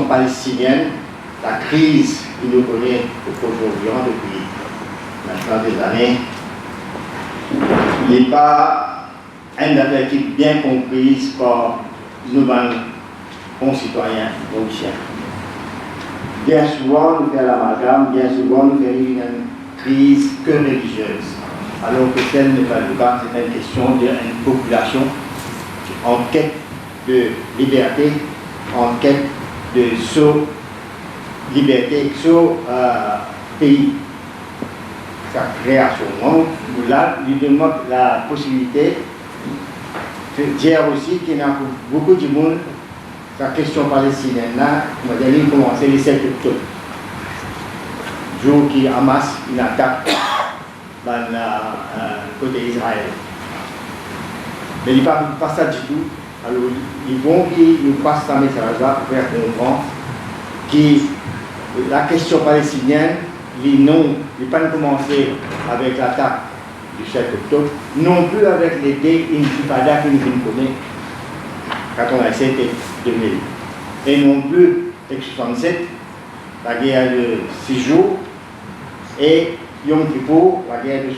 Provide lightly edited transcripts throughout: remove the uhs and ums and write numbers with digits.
palestinienne, la crise qui nous connaît aujourd'hui depuis maintenant des années, n'est pas une affaire qui est bien comprise par nos concitoyens mauriciens. Bien souvent, nous faisons l'amalgame, bien souvent, nous faisons une crise que religieuse, alors que tel n'est pas le cas. C'est une question d'une population en quête de liberté, en quête de liberté, pays, sa création. Donc, là, lui demande la possibilité de dire aussi qu'il y a beaucoup de monde. La question palestinienne, là, on va dire, commencer le 7 octobre. Jour qui Hamas une attaque dans le côté Israël. Mais il n'y a pas ça du tout. Alors, ils vont qu'ils nous passent un message-là pour faire comprendre que la question palestinienne, il n'est pas commencé avec l'attaque du 7 octobre, non plus avec l'idée intifada que nous connaissons quand on a essayé de 2000. Et non plus avec 67, la guerre de 6 jours, et Yom Kippur, la guerre de 73.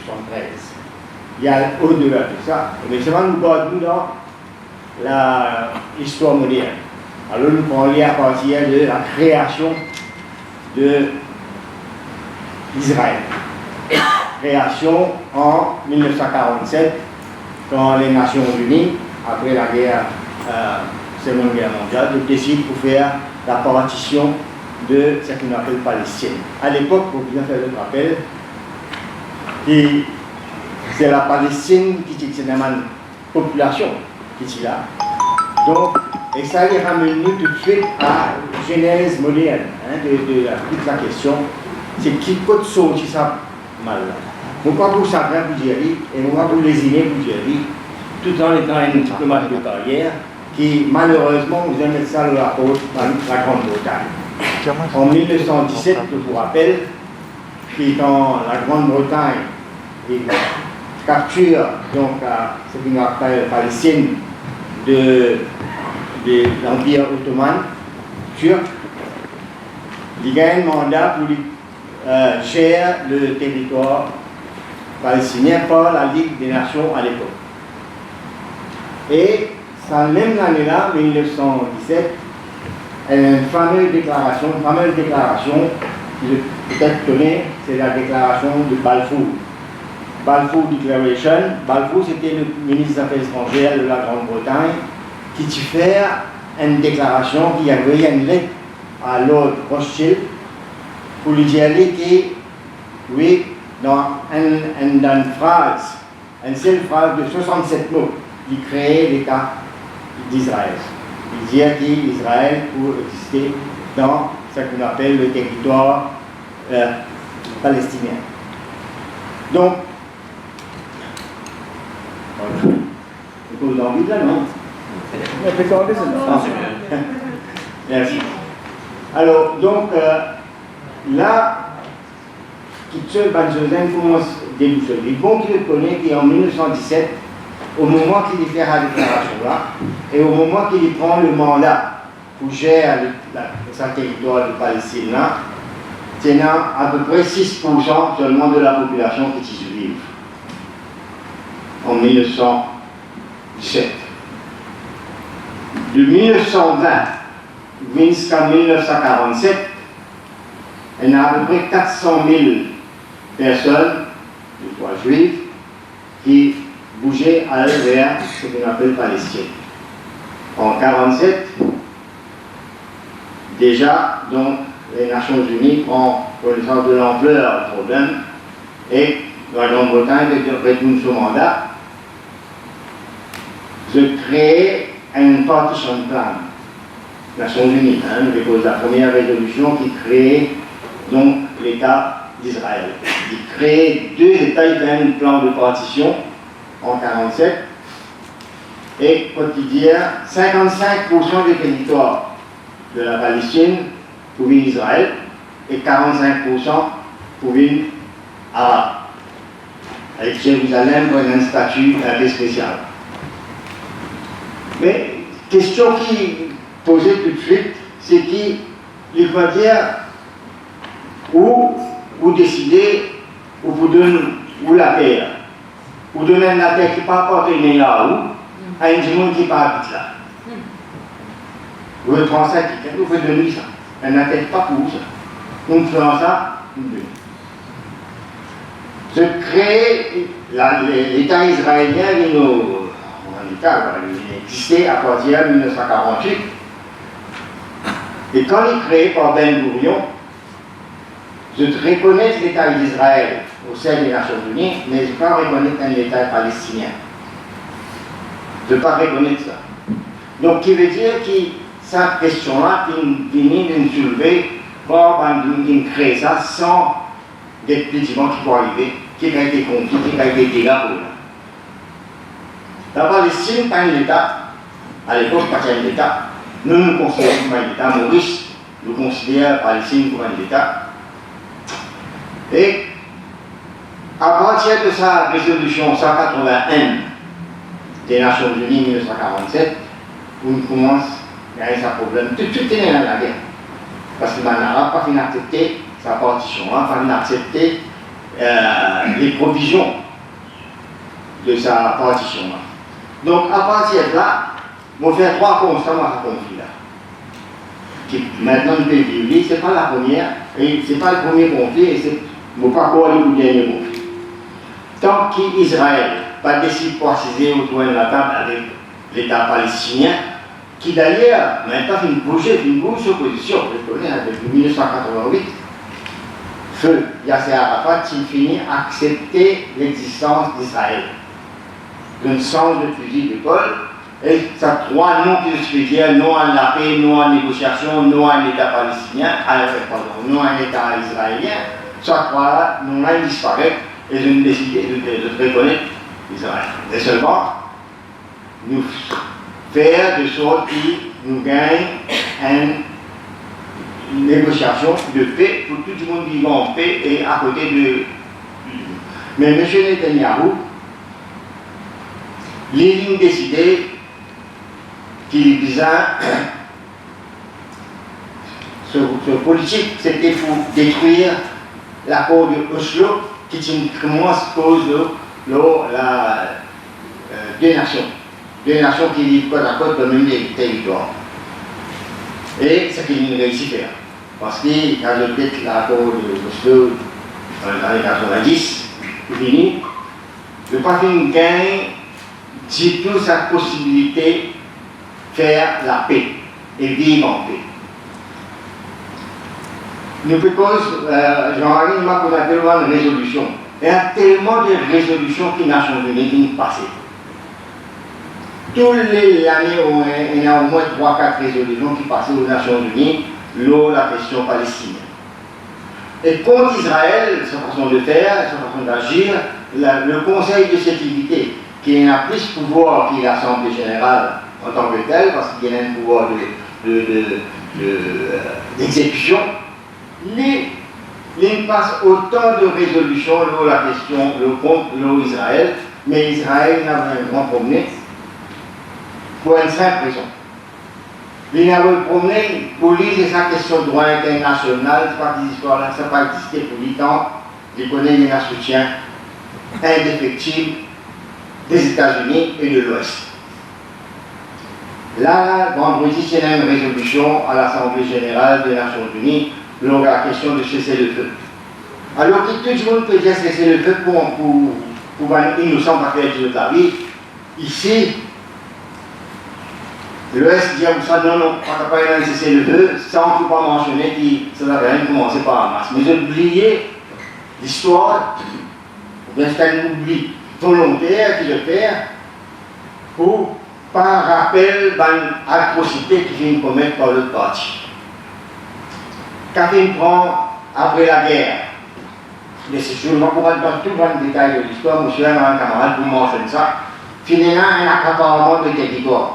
Il y a au-delà de ça, mais seulement nous gardons dans l'histoire moderne. Alors nous parlons à partir de la création d'Israël. Création en 1947, quand les Nations Unies, après la Seconde Guerre mondiale, décident pour faire la partition de ce qu'on appelle Palestine. À l'époque, pour bien faire le rappel, c'est la Palestine qui est une population qui est là. Donc, et ça les ramène tout de suite à la genèse moderne de toute la question. C'est qui peut sortir ça mal là. Pourquoi pour ça pour dire et pourquoi pour les îles pour dire tout en étant une diplomate de carrière qui malheureusement vous allez mettre ça dans la Grande-Bretagne. En 1917, je vous rappelle, quand la Grande-Bretagne capture donc ce qu'on appelle Palestine de l'Empire ottoman turc, il gagne un mandat pour gérer le territoire palestinien par la Ligue des Nations à l'époque. Et cette même année-là, 1917, elle a une fameuse déclaration que peut-être connaît, c'est la déclaration de Balfour. Balfour Declaration. Balfour, c'était le ministre des Affaires étrangères de la Grande-Bretagne qui fait une déclaration qui a envoyé une lettre à Lord Rothschild pour lui dire que, oui, dans une phrase, une seule phrase de 67 mots, il crée l'État d'Israël. Il dit qu'Israël peut exister dans ce qu'on appelle le territoire palestinien. Donc, vous avez envie de là, non? Merci. Alors, donc, là, Kitchel Banjosen commence à déboussoler. Bon qu'il le connaît qu'en 1917, au moment qu'il fait la déclaration-là, et au moment qu'il prend le mandat pour gérer sa territoire de Palestine-là, c'est à peu près 6% seulement de la population qui y vit en 1917. De 1920 jusqu'à 1947, il y a à peu près 400 000 personnes, de foi juives, qui bougeaient à vers ce qu'on appelle Palestine. En 1947, déjà, donc, les Nations Unies prennent connaissance de l'ampleur du problème et la Grande-Bretagne retourne son mandat de créer un partition plan. Nations Unies, because la première résolution qui crée donc l'État d'Israël. Il crée 2 États, il fait un plan de partition en 1947 et quotidien 55% des territoires de la Palestine pour une Israël et 45% pour une arabe. Avec Jérusalem pour un statut un peu spécial. Mais question qui posée tout de suite, c'est qui il va dire ou vous décidez ou vous donnez ou la terre, ou donner la terre qui pas appartenir là où, à un monde qui pas habite là. Vous prenez ça, vous pouvez donner ça. Elle n'a pas pour ça. On fait ça, on donne. Se crée l'État israélien, il existait à partir de 1948. Et quand il est créé par Ben Gurion, je reconnais l'État d'Israël au sein des Nations Unies, mais je ne peux pas reconnaître un État palestinien. Je ne peux pas reconnaître ça. Donc, qui veut dire que cette question-là, qui vient de soulever, pour créer ça sans des petits gens qui vont arriver, qui a été conflit, qui a été dégâts pour eux. La Palestine, pas un État, à l'époque, pas un État. Nous nous considérons comme un État. Maurice nous considère la Palestine comme un État. Et à partir de sa résolution 181 des Nations Unies 1947, on commence à avoir un problème. Tout est dans la guerre. Parce que Manara n'a pas fini d'accepter sa partition, n'a pas fini d'accepter les provisions de sa partition. Donc à partir de là, on fait trois constats dans ce conflit-là. Qui maintenant nous peut vivre, ce n'est pas la première, et ce n'est pas le premier conflit, et c'est pas quoi le dernier conflit. Tant qu'Israël n'a pas décidé de préciser autour de la table avec l'État palestinien, qui d'ailleurs n'a pas fait une bouche opposition, je connais, depuis 1988, feu Yasser Arafat, il finit à accepter l'existence d'Israël. D'un sens de fusil d'épaule, et ça trois noms qui se dire non à la paix, non à la négociation, non à l'État palestinien, non à l'État israélien, ça trois noms-là disparaissent et je me décide de reconnaître Israël. Et seulement, nous faire de sorte que nous gagnons une négociation de paix pour tout le monde vivant en paix et à côté de. Mais M. Netanyahou, il a décidé qu'il est bizarre, ce politique, c'était pour détruire l'accord de Oslo, qui est une immense cause de deux nations. Deux nations qui vivent côte à côte dans le même territoire. Et ce qu'il a réussi à faire. Parce qu'il a adopté l'accord de Oslo dans les années 90, fini, le parti gagne dit toute sa possibilité de faire la paix et vivre en paix. Nous proposons, Jean-Marie m'a qu'on a tellement de résolutions. Il y a tellement de résolutions qui n'ont jamais passé. Toutes les années, il y a au moins 3-4 résolutions qui passaient aux Nations Unies, la question palestinienne. Et contre Israël, sa façon de faire, sa façon d'agir, le Conseil de sécurité, qui a plus de pouvoir que l'Assemblée générale en tant que telle, parce qu'il y a un pouvoir d'exécution, il passe autant de résolutions sur la question contre Israël, mais Israël n'a pas un grand problème pour une simple raison. Il n'a pas de problème pour lui, c'est sa question de droit international, c'est pas des histoires là, ça n'a pas existé pour 8 ans, il connaît un soutien indéfectible des États-Unis et de l'Ouest. Là, vendredi, il y a une résolution à l'Assemblée générale des Nations Unies sur la question de cesser le feu. Alors que tout le monde peut dire cesser le feu pour un innocent pas faire de la vie, ici, l'Ouest dit ça, non, on n'a pas cesser le feu, sans ne pas mentionner que ça n'avait rien commencé par Hamas. Mais j'ai oublié l'histoire, c'est un oubli volontaire qui le fait pour par rappel d'une atrocité qui vient commettre par l'autre partie. Quand il prend après la guerre, mais c'est sûr, je ne vais pas dans tout le détail de l'histoire, monsieur un camarade pour mentionner ça, finalement un accaparement de territoire.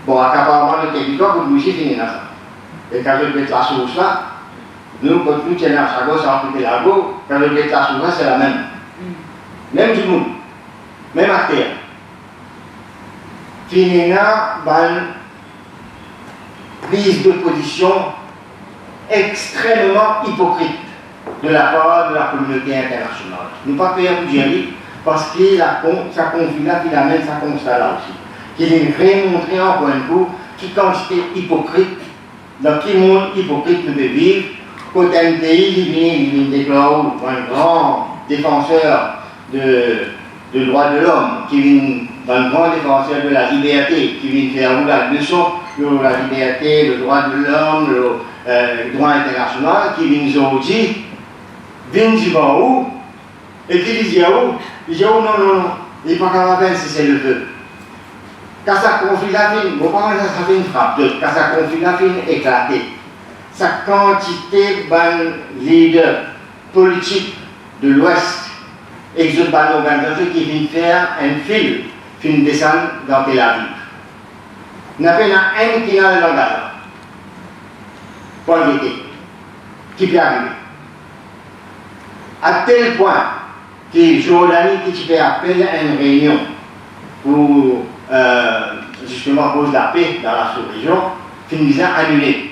Bon, accaparement de territoire, pour nous aussi, finir ça. Et quand je mets la source là, nous, quand nous tenons à chaque sans couper la go, quand je mets la source là, c'est la même. Même du monde, même acteur. Finalement, une prise de position extrêmement hypocrite de la part de la communauté internationale. Nous ne pouvons pas faire Algérie parce que ça conflit-là qui amène ça constat là aussi. Qui vient remontrer encore une fois qui quantité hypocrite, dans quel monde hypocrite nous devons vivre, quand un pays il déclare un grand défenseur de droits de l'homme, qui vient un grand défenseur de la liberté, qui vient faire la leçon de la liberté, le droit de l'homme, le droit international, qui vient aujourd'hui, vient du où, et qui dit où, il dit oh non, il n'est pas capable si c'est le feu. Quand ça conflit la fin, vos parents ça fait une frappe, quand ça conflit la fin éclaté. Sa quantité de leaders politiques de l'Ouest, et une organisation qui vient faire un fil, qui descend dans Tel Aviv. Il n'y a pas un qui a le langage, pour l'été, qui peut arriver. À tel point que Jordanie, qui fait appel à une réunion pour justement cause de la paix dans la sous-région, finissait annulée.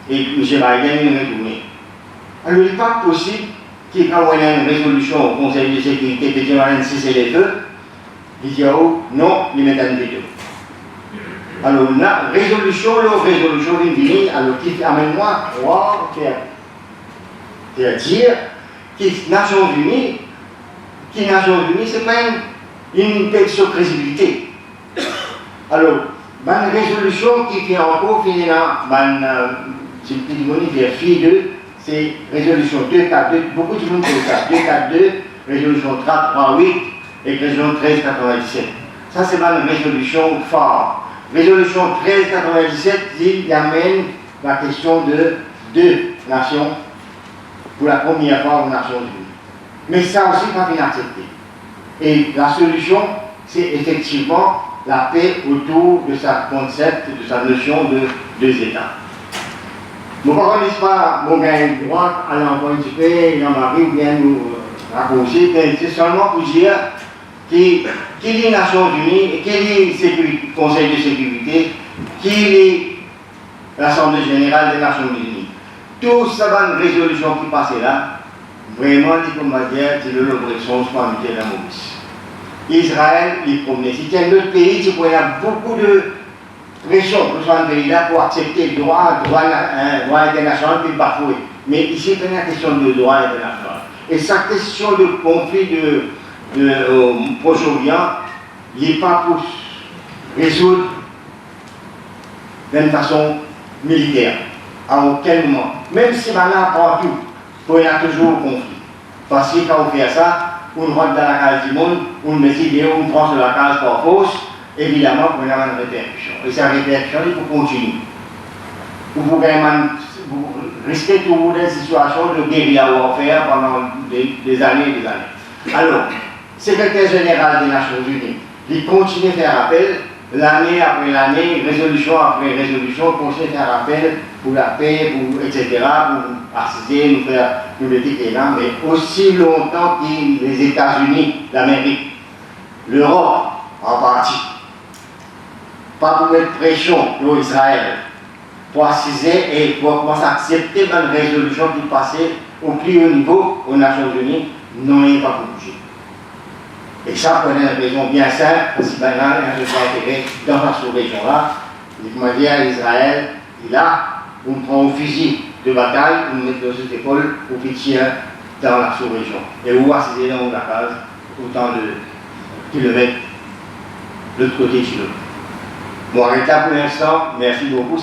Et M. Biden est retourné. Alors, il n'est pas possible qu'il y ait une résolution au Conseil de sécurité de dire si c'est les feux, il dit non, il met un veto. Alors, la résolution vient venir, alors qui amène-moi à croire, faire dire que les Nations Unies, ce n'est pas une question de crédibilité. Alors, une résolution qui fait encore finir c'est résolution 242, beaucoup de monde fait ça, 242, résolution 338 et résolution 1397. Ça, c'est une résolution phare. Résolution 1397 il amène la question de 2 nations pour la première fois aux Nations Unies. Mais ça aussi pas bien accepté. Et la solution, c'est effectivement la paix autour de sa concept, de sa notion de 2 États. Nous ne connaissons pas mon gain de droit à l'envoi du pays, dans ma vie, ou bien nous raccourcir, c'est seulement pour dire qu'il y a les Nations Unies, qu'il y a le Conseil de sécurité, qu'il y a l'Assemblée générale des Nations Unies. Tout ça va une résolution qui passe là, vraiment, comme on va dire, c'est l'oppression de la Maurice. Israël, il promet. Si c'est un autre pays, il y a beaucoup de pression pour ce pays-là pour accepter le droit international puis bafoué. Mais ici, c'est une question de droit international. Et sa question de conflit au Proche-Orient, il n'est pas pour résoudre d'une façon militaire, à aucun moment. Même si maintenant, partout, il y a toujours un conflit. Parce que quand on fait ça, on rentre dans la case du monde, on met vidéo, on prend sur la case par force, évidemment, on a une répercussion. Et cette répercussion, il faut continuer. Vous risquez toujours des situations de guérilla warfare pendant des années et des années. Alors, secrétaire général des Nations Unies, il continue à faire appel, l'année après l'année, résolution après résolution, continue à faire appel pour la paix, etc., pour assister, nous l'étiqueter là, mais aussi longtemps que les États-Unis d'Amérique, l'Europe en partie, pas pour mettre pression sur Israël, pour assister et pour commencer à accepter une résolution qui passait au plus haut niveau aux Nations Unies, non, il n'est pas pour bouger. Et ça, pour une raison bien simple, parce que maintenant, il y a un intérêt dans la sous-région-là. Il m'a dit à Israël, on prend un fusil de bataille, on met dans cette école, au petit dans la sous-région. Et où assister dans la case, autant de kilomètres de l'autre côté de l'autre. Bon, arrêtez là pour l'instant, merci beaucoup.